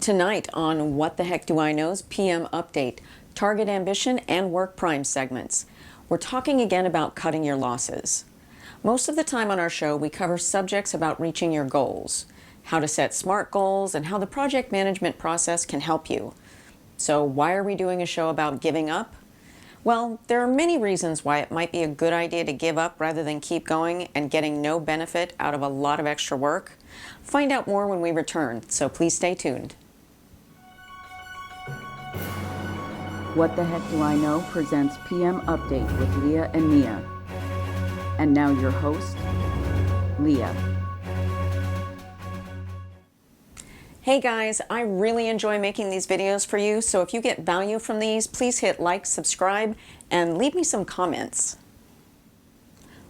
Tonight on What the Heck Do I Know's PM Update, Target Ambition and Work Prime segments. We're talking again about cutting your losses. Most of the time on our show, we cover subjects about reaching your goals, how to set SMART goals, and how the project management process can help you. So why are we doing a show about giving up? Well, there are many reasons why it might be a good idea to give up rather than keep going and getting no benefit out of a lot of extra work. Find out more when we return, so please stay tuned. What the Heck Do I Know presents PM Update with Leah and Mia. And now your host, Leah. Hey guys, I really enjoy making these videos for you, so if you get value from these, please hit like, subscribe, and leave me some comments.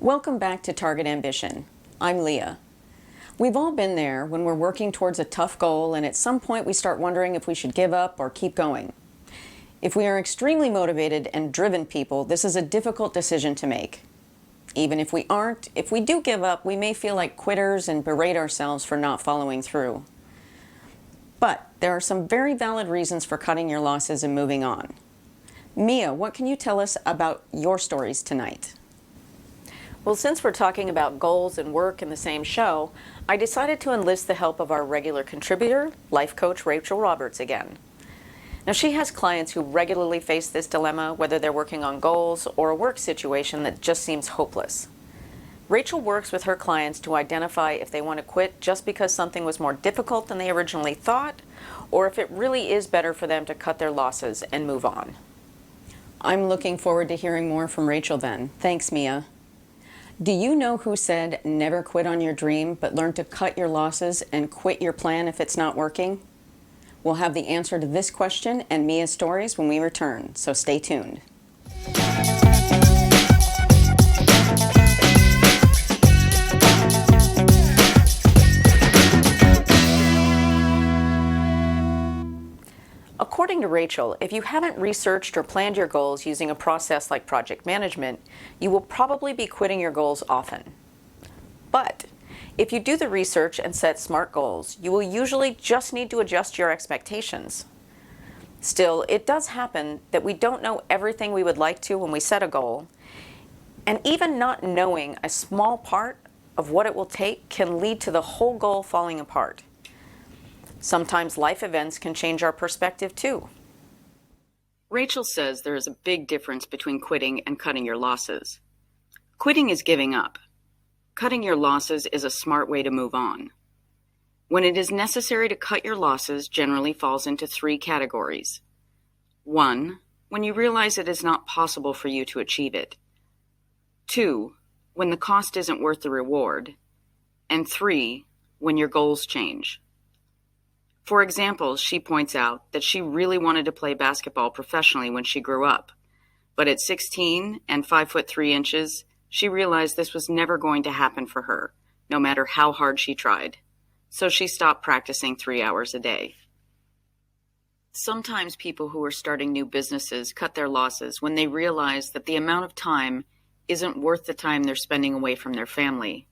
Welcome back to Target Ambition. I'm Leah. We've all been there when we're working towards a tough goal, and at some point we start wondering if we should give up or keep going. If we are extremely motivated and driven people, this is a difficult decision to make. Even if we aren't, if we do give up, we may feel like quitters and berate ourselves for not following through. But there are some very valid reasons for cutting your losses and moving on. Mia, what can you tell us about your stories tonight? Well, since we're talking about goals and work in the same show, I decided to enlist the help of our regular contributor, life coach Rachel Roberts again. Now, she has clients who regularly face this dilemma, whether they're working on goals or a work situation that just seems hopeless. Rachel works with her clients to identify if they want to quit just because something was more difficult than they originally thought, or if it really is better for them to cut their losses and move on. I'm looking forward to hearing more from Rachel then. Thanks, Mia. Do you know who said never quit on your dream, but learn to cut your losses and quit your plan if it's not working? We'll have the answer to this question and Mia's stories when we return, so stay tuned. According to Rachel, if you haven't researched or planned your goals using a process like project management, you will probably be quitting your goals often. But if you do the research and set SMART goals, you will usually just need to adjust your expectations. Still, it does happen that we don't know everything we would like to when we set a goal, and even not knowing a small part of what it will take can lead to the whole goal falling apart. Sometimes life events can change our perspective too. Rachel says there is a big difference between quitting and cutting your losses. Quitting is giving up. Cutting your losses is a smart way to move on. When it is necessary to cut your losses generally falls into three categories. 1, when you realize it is not possible for you to achieve it. 2, when the cost isn't worth the reward. And 3, when your goals change. For example, she points out that she really wanted to play basketball professionally when she grew up, but at 16 and 5'3", she realized this was never going to happen for her, no matter how hard she tried. So she stopped practicing 3 hours a day. Sometimes people who are starting new businesses cut their losses when they realize that the amount of time isn't worth the time they're spending away from their family,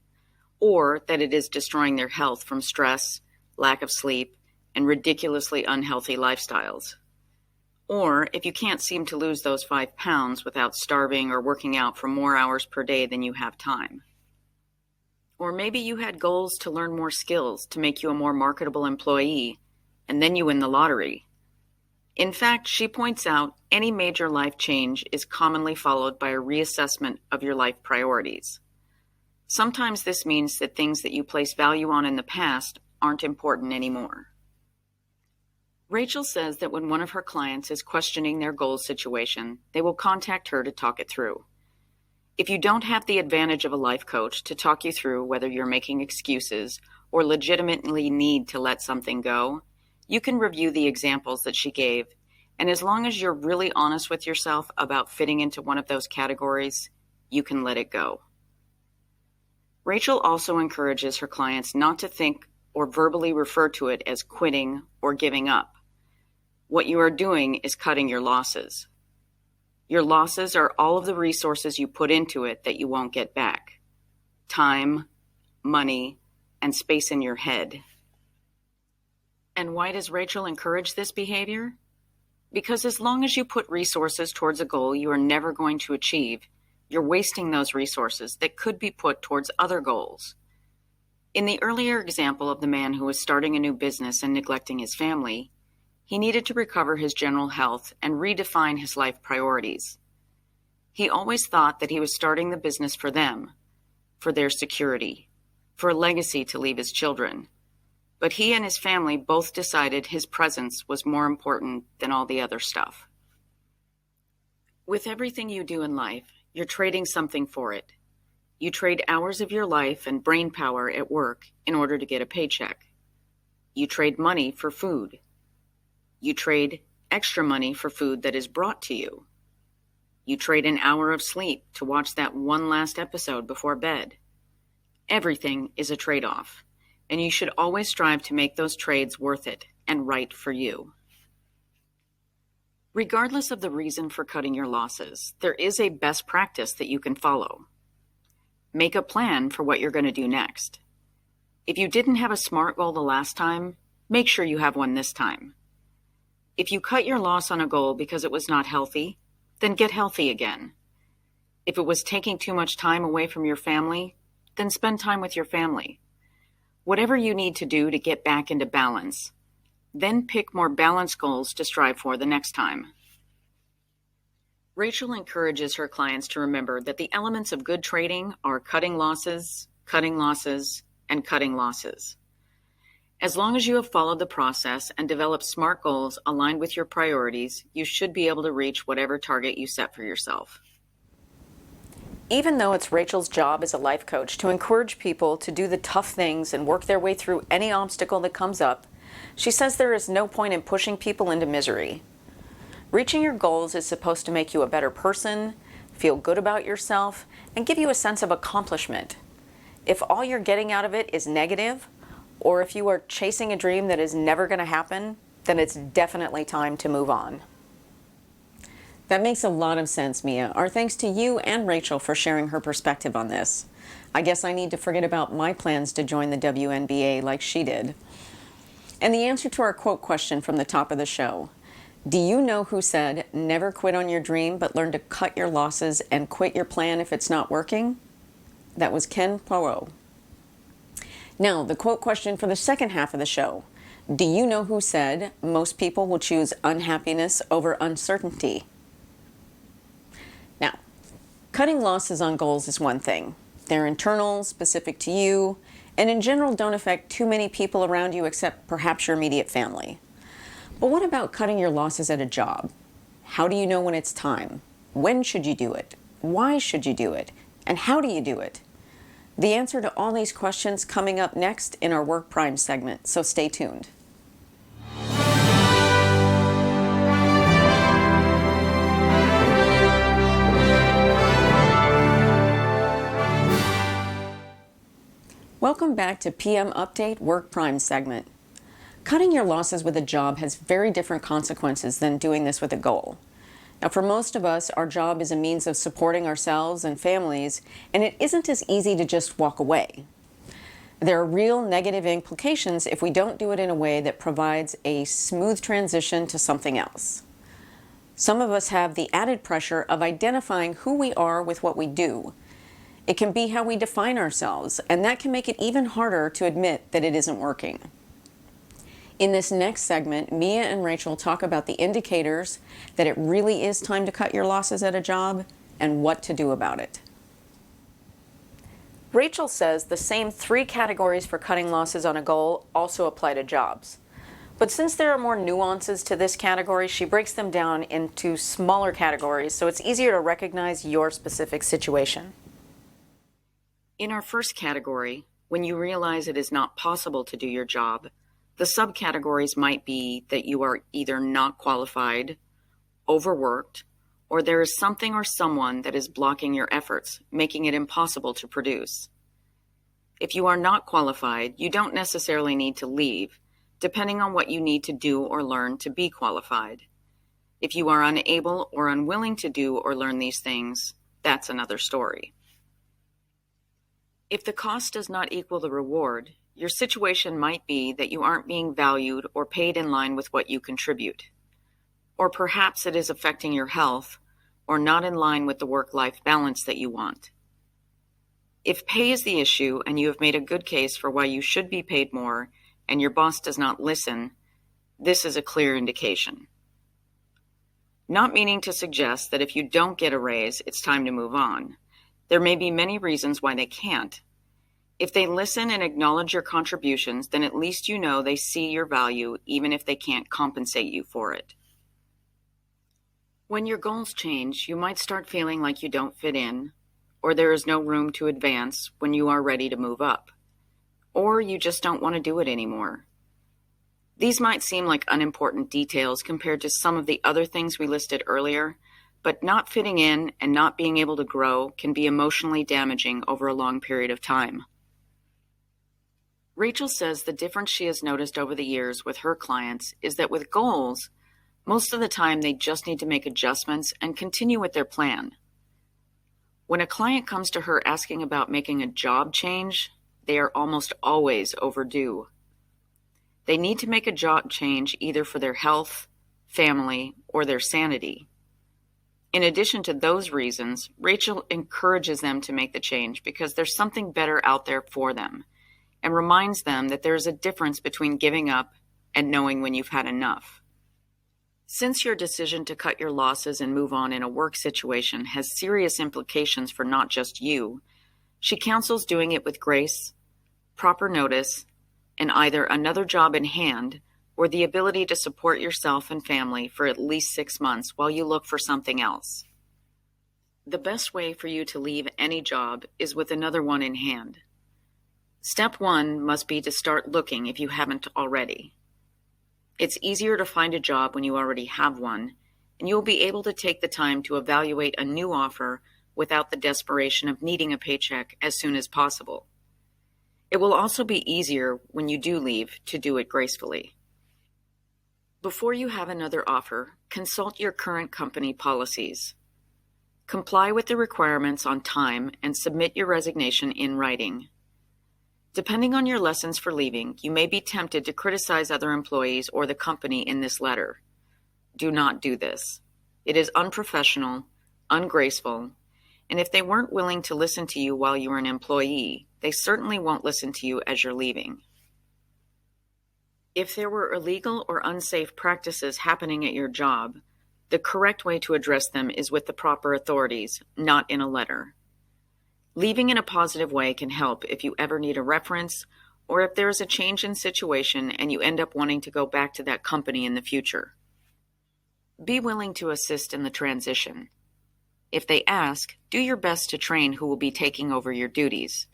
or that it is destroying their health from stress, lack of sleep, and ridiculously unhealthy lifestyles. Or if you can't seem to lose those 5 pounds without starving or working out for more hours per day than you have time. Or maybe you had goals to learn more skills to make you a more marketable employee, and then you win the lottery. In fact, she points out any major life change is commonly followed by a reassessment of your life priorities. Sometimes this means that things that you place value on in the past aren't important anymore. Rachel says that when one of her clients is questioning their goals situation, they will contact her to talk it through. If you don't have the advantage of a life coach to talk you through whether you're making excuses or legitimately need to let something go, you can review the examples that she gave, and as long as you're really honest with yourself about fitting into one of those categories, you can let it go. Rachel also encourages her clients not to think or verbally refer to it as quitting or giving up. What you are doing is cutting your losses. Your losses are all of the resources you put into it that you won't get back. Time, money, and space in your head. And why does Rachel encourage this behavior? Because as long as you put resources towards a goal you are never going to achieve, you're wasting those resources that could be put towards other goals. In the earlier example of the man who was starting a new business and neglecting his family, he needed to recover his general health and redefine his life priorities. He always thought that he was starting the business for them, for their security, for a legacy to leave his children. But he and his family both decided his presence was more important than all the other stuff. With everything you do in life, you're trading something for it. You trade hours of your life and brain power at work in order to get a paycheck. You trade money for food. You trade extra money for food that is brought to you. You trade an hour of sleep to watch that one last episode before bed. Everything is a trade-off, and you should always strive to make those trades worth it and right for you. Regardless of the reason for cutting your losses, there is a best practice that you can follow. Make a plan for what you're going to do next. If you didn't have a SMART goal the last time, make sure you have one this time. If you cut your loss on a goal because it was not healthy, then get healthy again. If it was taking too much time away from your family, then spend time with your family. Whatever you need to do to get back into balance, then pick more balanced goals to strive for the next time. Rachel encourages her clients to remember that the elements of good trading are cutting losses, and cutting losses. As long as you have followed the process and developed SMART goals aligned with your priorities, you should be able to reach whatever target you set for yourself. Even though it's Rachel's job as a life coach to encourage people to do the tough things and work their way through any obstacle that comes up, she says there is no point in pushing people into misery. Reaching your goals is supposed to make you a better person, feel good about yourself, and give you a sense of accomplishment. If all you're getting out of it is negative, or if you are chasing a dream that is never going to happen, then it's definitely time to move on. That makes a lot of sense, Mia. Our thanks to you and Rachel for sharing her perspective on this. I guess I need to forget about my plans to join the WNBA like she did. And the answer to our quote question from the top of the show. Do you know who said, never quit on your dream, but learn to cut your losses and quit your plan if it's not working? That was Ken Poirot. Now, the quote question for the second half of the show. Do you know who said, most people will choose unhappiness over uncertainty? Now, cutting losses on goals is one thing. They're internal, specific to you, and in general don't affect too many people around you except perhaps your immediate family. But what about cutting your losses at a job? How do you know when it's time? When should you do it? Why should you do it? And how do you do it? The answer to all these questions coming up next in our Work Prime segment, so stay tuned. Welcome back to PM Update Work Prime segment. Cutting your losses with a job has very different consequences than doing this with a goal. Now, for most of us, our job is a means of supporting ourselves and families, and it isn't as easy to just walk away. There are real negative implications if we don't do it in a way that provides a smooth transition to something else. Some of us have the added pressure of identifying who we are with what we do. It can be how we define ourselves, and that can make it even harder to admit that it isn't working. In this next segment, Mia and Rachel talk about the indicators that it really is time to cut your losses at a job and what to do about it. Rachel says the same 3 categories for cutting losses on a goal also apply to jobs. But since there are more nuances to this category, she breaks them down into smaller categories so it's easier to recognize your specific situation. In our first category, when you realize it is not possible to do your job, the subcategories might be that you are either not qualified, overworked, or there is something or someone that is blocking your efforts, making it impossible to produce. If you are not qualified, you don't necessarily need to leave, depending on what you need to do or learn to be qualified. If you are unable or unwilling to do or learn these things, that's another story. If the cost does not equal the reward, Your situation might be that you aren't being valued or paid in line with what you contribute. Or perhaps it is affecting your health or not in line with the work-life balance that you want. If pay is the issue and you have made a good case for why you should be paid more and your boss does not listen, this is a clear indication. Not meaning to suggest that if you don't get a raise, it's time to move on. There may be many reasons why they can't. If they listen and acknowledge your contributions, then at least you know they see your value even if they can't compensate you for it. When your goals change, you might start feeling like you don't fit in, or there is no room to advance when you are ready to move up, or you just don't want to do it anymore. These might seem like unimportant details compared to some of the other things we listed earlier, but not fitting in and not being able to grow can be emotionally damaging over a long period of time. Rachel says the difference she has noticed over the years with her clients is that with goals, most of the time they just need to make adjustments and continue with their plan. When a client comes to her asking about making a job change, they are almost always overdue. They need to make a job change either for their health, family, or their sanity. In addition to those reasons, Rachel encourages them to make the change because there's something better out there for them, and reminds them that there is a difference between giving up and knowing when you've had enough. Since your decision to cut your losses and move on in a work situation has serious implications for not just you, she counsels doing it with grace, proper notice, and either another job in hand or the ability to support yourself and family for at least 6 months while you look for something else. The best way for you to leave any job is with another one in hand. Step 1 must be to start looking if you haven't already. It's easier to find a job when you already have one, and you'll be able to take the time to evaluate a new offer without the desperation of needing a paycheck as soon as possible. It will also be easier when you do leave to do it gracefully. Before you have another offer, consult your current company policies. Comply with the requirements on time and submit your resignation in writing. Depending on your lessons for leaving, you may be tempted to criticize other employees or the company in this letter. Do not do this. It is unprofessional, ungraceful, and if they weren't willing to listen to you while you were an employee, they certainly won't listen to you as you're leaving. If there were illegal or unsafe practices happening at your job, the correct way to address them is with the proper authorities, not in a letter. Leaving in a positive way can help if you ever need a reference or if there is a change in situation and you end up wanting to go back to that company in the future. Be willing to assist in the transition. If they ask, do your best to train who will be taking over your duties.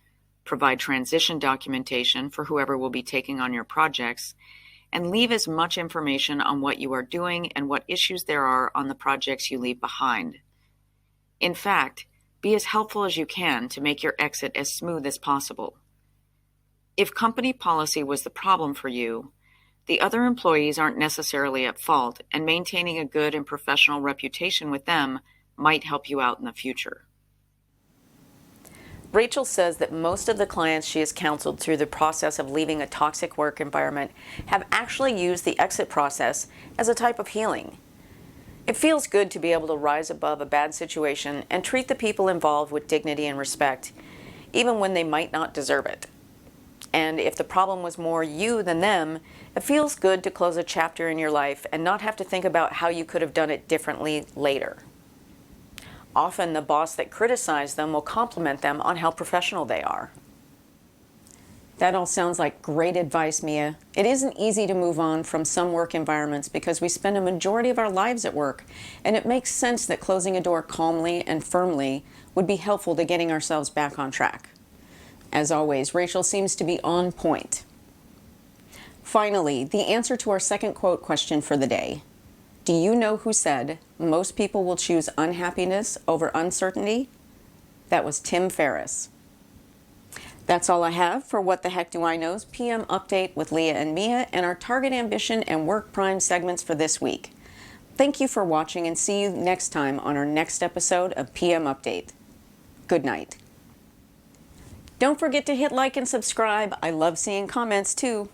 Provide transition documentation for whoever will be taking on your projects, and leave as much information on what you are doing and what issues there are on the projects you leave behind. In fact, be as helpful as you can to make your exit as smooth as possible. If company policy was the problem for you, the other employees aren't necessarily at fault, and maintaining a good and professional reputation with them might help you out in the future. Rachel says that most of the clients she has counseled through the process of leaving a toxic work environment have actually used the exit process as a type of healing. It feels good to be able to rise above a bad situation and treat the people involved with dignity and respect, even when they might not deserve it. And if the problem was more you than them, it feels good to close a chapter in your life and not have to think about how you could have done it differently later. Often the boss that criticized them will compliment them on how professional they are. That all sounds like great advice, Mia. It isn't easy to move on from some work environments because we spend a majority of our lives at work, and it makes sense that closing a door calmly and firmly would be helpful to getting ourselves back on track. As always, Rachel seems to be on point. Finally, the answer to our second quote question for the day. Do you know who said, most people will choose unhappiness over uncertainty? That was Tim Ferriss. That's all I have for What the Heck Do I Know's PM Update with Leah and Mia and our Target Ambition and Work Prime segments for this week. Thank you for watching and see you next time on our next episode of PM Update. Good night. Don't forget to hit like and subscribe. I love seeing comments too.